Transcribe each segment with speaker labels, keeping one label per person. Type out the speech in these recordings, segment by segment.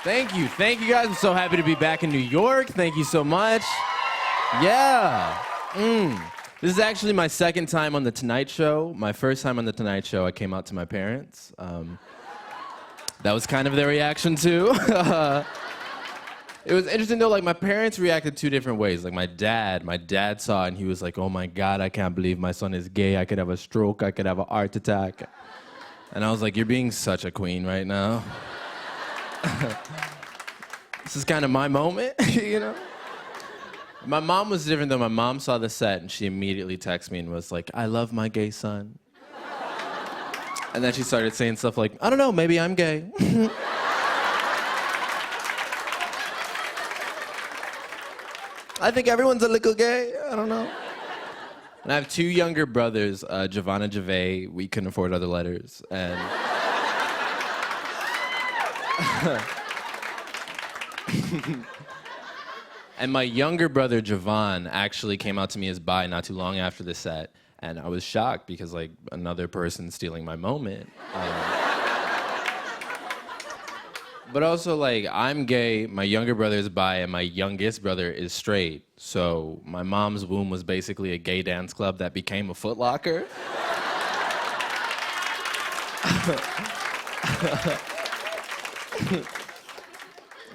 Speaker 1: Thank you. Thank you, guys. I'm so happy to be back in New York. Thank you so much. Yeah. This is actually my second time on The Tonight Show. My first time on The Tonight Show, I came out to my parents. That was kind of their reaction, too. It was interesting, though. Like, my parents reacted two different ways. Like, my dad saw it, and he was like, oh, my God, I can't believe my son is gay. I could have a stroke. I could have a heart attack. And I was like, you're being such a queen right now. This is kind of my moment, you know? My mom was different, though. My mom saw the set, and she immediately texted me and was like, I love my gay son. And then she started saying stuff like, I don't know, maybe I'm gay. I think everyone's a little gay. I don't know. And I have two younger brothers, Javon and Javay. We couldn't afford other letters. And and my younger brother, Javon, actually came out to me as bi not too long after the set. And I was shocked because, like, another person stealing my moment. But also, like, I'm gay, my younger brother is bi, and my youngest brother is straight. So my mom's womb was basically a gay dance club that became a Foot Locker.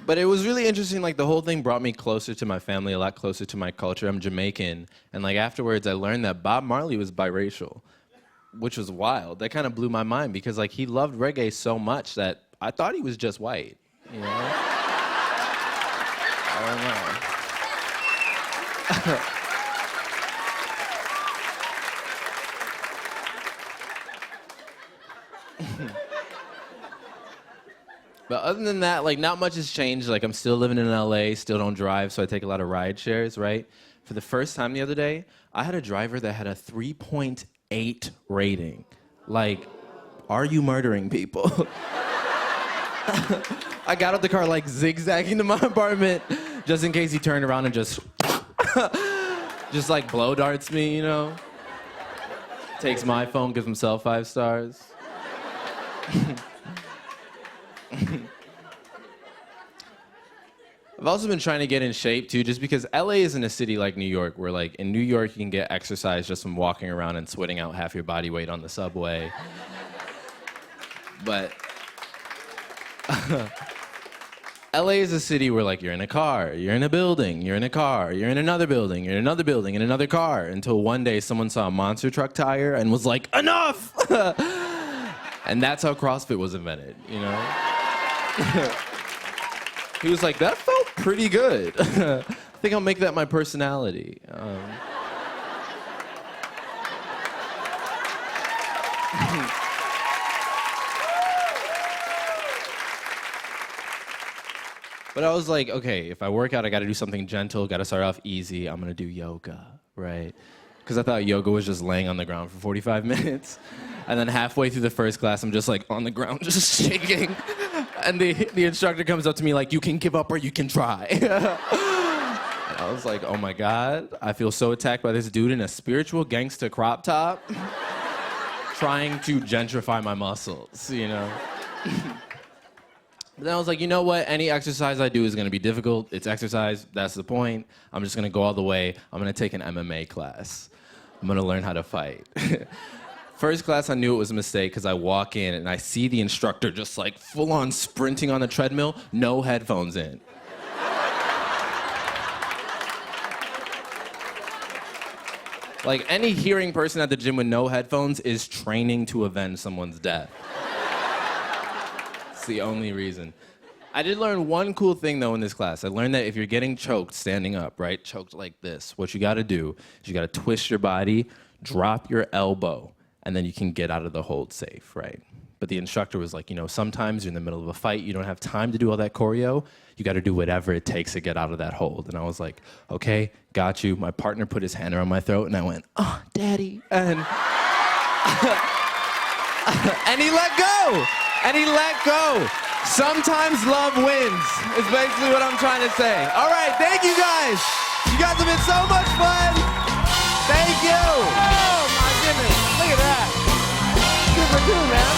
Speaker 1: But it was really interesting. Like, the whole thing brought me closer to my family, a lot closer to my culture. I'm Jamaican. And, like, afterwards, I learned that Bob Marley was biracial, which was wild. That kind of blew my mind because, like, he loved reggae so much that I thought he was just white, you know? I don't know. But other than that, like, not much has changed. Like, I'm still living in LA, still don't drive, so I take a lot of ride shares, right? For the first time the other day, I had a driver that had a 3.8 rating. Like, are you murdering people? I got out the car, like, zigzagging to my apartment just in case he turned around and just like, blow darts me, you know? Takes my phone, gives himself 5 stars. I've also been trying to get in shape, too, just because LA isn't a city like New York, where, like, in New York, you can get exercise just from walking around and sweating out half your body weight on the subway. But LA is a city where, like, you're in a car, you're in a building, you're in a car, you're in another building, you're in another building, in another car, until one day someone saw a monster truck tire and was like, enough! And that's how CrossFit was invented, you know? He was like, that felt pretty good. I think I'll make that my personality. But I was like, okay, if I work out, I gotta do something gentle, gotta start off easy. I'm gonna do yoga, right? Because I thought yoga was just laying on the ground for 45 minutes. And then halfway through the first class, I'm just like on the ground, just shaking. And the instructor comes up to me like, you can give up or you can try. And I was like, oh my God, I feel so attacked by this dude in a spiritual gangsta crop top trying to gentrify my muscles, you know? But then I was like, you know what? Any exercise I do is gonna be difficult. It's exercise, that's the point. I'm just gonna go all the way. I'm gonna take an MMA class. I'm gonna learn how to fight. First class, I knew it was a mistake because I walk in and I see the instructor just like full on sprinting on the treadmill, no headphones in. Like, any hearing person at the gym with no headphones is training to avenge someone's death. It's the only reason. I did learn one cool thing, though, in this class. I learned that if you're getting choked standing up, right, choked like this, what you gotta do is you gotta twist your body, drop your elbow, and then you can get out of the hold safe, right? But the instructor was like, you know, sometimes you're in the middle of a fight, you don't have time to do all that choreo, you gotta do whatever it takes to get out of that hold. And I was like, okay, got you. My partner put his hand around my throat, and I went, oh, daddy. And, and he let go. And he let go. Sometimes love wins, is basically what I'm trying to say. All right, thank you guys. You guys have been so much fun. Thank you. Oh, my goodness. Look at that. Super cool, man.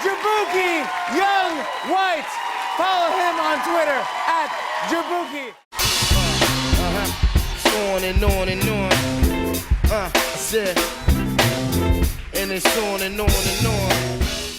Speaker 2: Jaboukie Young White. Follow him on Twitter at Jaboukie.
Speaker 3: On and on and on. I said, and it's on and on and on.